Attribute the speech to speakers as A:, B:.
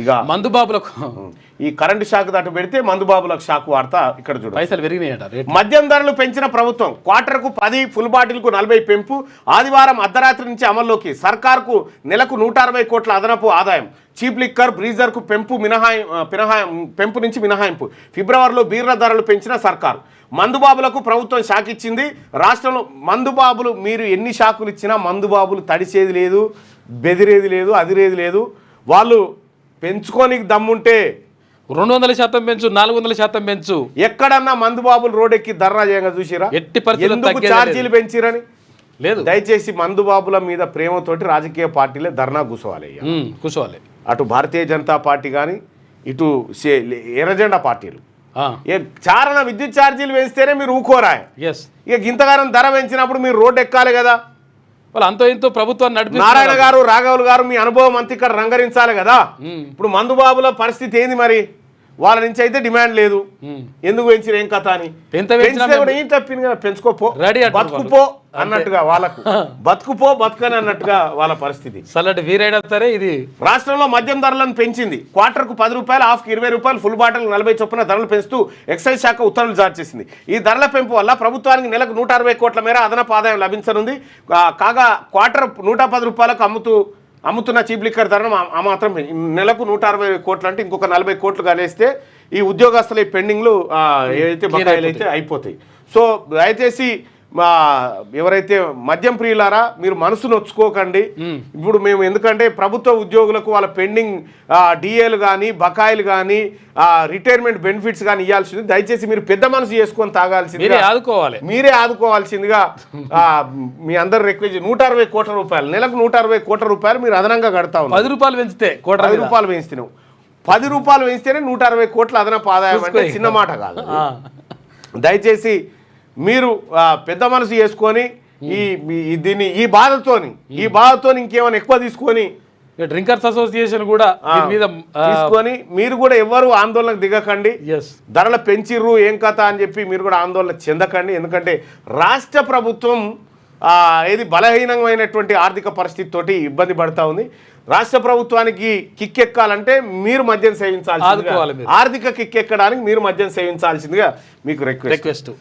A: ఇక
B: మందుబాబులకు
A: ఈ current shock దాటి పెడితే మందుబాబులకు షాక్ వార్త ఇక్కడ చూడండి.
B: పైసలు పెరిగినాయట రేట్.
A: మద్యం ధరలు పెంచిన ప్రభుత్వం, క్వార్టర్కు 10, ఫుల్ బాటిల్కు 40 పెంపు. ఆదివారం అర్ధరాత్రి నుంచి అమల్లోకి. సర్కార్కు నెలకు 160 కోట్ల అదనపు ఆదాయం. చీప్ లిక్కర్, బ్రీజర్కు పెంపు నుంచి మినహాయింపు. ఫిబ్రవరిలో బీర్ల ధరలు పెంచిన సర్కారు. మందుబాబులకు ప్రభుత్వం షాక్ ఇచ్చింది. రాష్ట్రంలో మందుబాబులు మీరు ఎన్ని షాకులు ఇచ్చినా మందుబాబులు తడిచేది లేదు, బెదిరేది లేదు, అదిరేది లేదు. వాళ్ళు పెంచుకోనికి దమ్ముంటే
B: 200% పెంచు, 400% పెంచు.
A: ఎక్కడన్నా మందుబాబులు రోడ్డెక్కి ధర్నా చేయంగా చూసిరా?
B: ఎట్టి పరిస్థితుల్లో
A: ఎందుకు ఛార్జీలు పెంచిరని
B: లేదు.
A: దయచేసి మందుబాబుల మీద ప్రేమతోటి రాజకీయ పార్టీలే ధర్నా కూర్చోవాలి.
B: కూర్చోవాలి.
A: అటు భారతీయ జనతా పార్టీ కానీ ఇటు ఎర్రజెండా పార్టీలు చారణ విద్యుత్ ఛార్జీలు పెంచితేనే మీరు ఊకోరా. ఇక ఇంతగానం ధర పెంచినప్పుడు మీరు రోడ్డు ఎక్కాలి కదా.
B: వాళ్ళు అంతో ఇంతో ప్రభుత్వాన్ని నడిపి
A: నారాయణ గారు, రాఘవులు గారు, మీ అనుభవం అంతా ఇక్కడ రంగరించాలి కదా. ఇప్పుడు మందుబాబుల పరిస్థితి ఏంది మరి? వాళ్ళ నుంచి అయితే డిమాండ్ లేదు. ఎందుకు పెంచిన ఏం కథ అని ఏం తప్పింది కదా. పెంచుకోపో, బతుకుపో అన్నట్టుగా వాళ్ళకు, బతుకుపో బతుకని అన్నట్టుగా వాళ్ళ పరిస్థితి.
B: వీరైతే ఇది
A: రాష్ట్రంలో మద్యం ధరలను పెంచింది. క్వార్టర్కు 10 రూపాయలు, హాఫ్కి 20 రూపాయలు, ఫుల్ బాటిల్ 40 చొప్పున ధరలు పెంచుతూ ఎక్సైజ్ శాఖ ఉత్తర్వులు జారీ చేసింది. ఈ ధరల పెంపు వల్ల ప్రభుత్వానికి నెలకు 160 కోట్ల మేర అదనపు ఆదాయం లభించనుంది. కాగా క్వార్టర్ 110 రూపాయలకు అమ్ముతున్న చీప్ లిక్కర్ ధరను ఆ మాత్రం నెలకు 160 కోట్లు అంటే ఇంకొక 40 కోట్లు కలిస్తే ఈ ఉద్యోగస్తుల పెండింగ్లు ఏదైతే బకాయిలు అయితే అయిపోతాయి. సో దయచేసి ఎవరైతే మద్యం ప్రియులారా మీరు మనసు నొచ్చుకోకండి. ఇప్పుడు మేము ఎందుకంటే ప్రభుత్వ ఉద్యోగులకు వాళ్ళ పెండింగ్ డిఏలు కానీ, బకాయిలు కానీ, రిటైర్మెంట్ బెనిఫిట్స్ కానీ ఇవ్వాల్సింది. దయచేసి మీరు పెద్ద మనసు చేసుకొని తాగాల్సింది, మీరే ఆదుకోవాల్సిందిగా మీ అందరు రిక్వెస్ట్. 160 కోట్ల రూపాయలు నెలకు 160 కోట్ల రూపాయలు మీరు అదనంగా కడతా ఉన్నారు.
B: 10 రూపాయలు పెంచితే
A: 10 రూపాయలు పెంచుతున్నావు. 10 రూపాయలు పెంచితేనే 160 కోట్ల అదనపు ఆదాయం అంటే చిన్న మాట కాదు. దయచేసి మీరు పెద్ద మనసు చేసుకొని దీన్ని ఈ బాధతో ఇంకేమైనా ఎక్కువ తీసుకొని
B: డ్రింకర్స్ అసోసియేషన్ కూడా
A: తీసుకొని మీరు కూడా ఎవరు ఆందోళనకు దిగకండి. ధరలు పెంచిర్రు ఏం కథ అని చెప్పి మీరు కూడా ఆందోళన చెందకండి. ఎందుకంటే రాష్ట్ర ప్రభుత్వం ఏది బలహీనమైనటువంటి ఆర్థిక పరిస్థితితోటి ఇబ్బంది పడతా ఉంది. రాష్ట్ర ప్రభుత్వానికి కిక్ ఎక్కాలంటే మీరు మద్యం సేవించాల్సిందిగా, ఆర్థిక కిక్ ఎక్కడానికి మీరు మద్యం సేవించాల్సిందిగా మీకు రిక్వెస్ట్.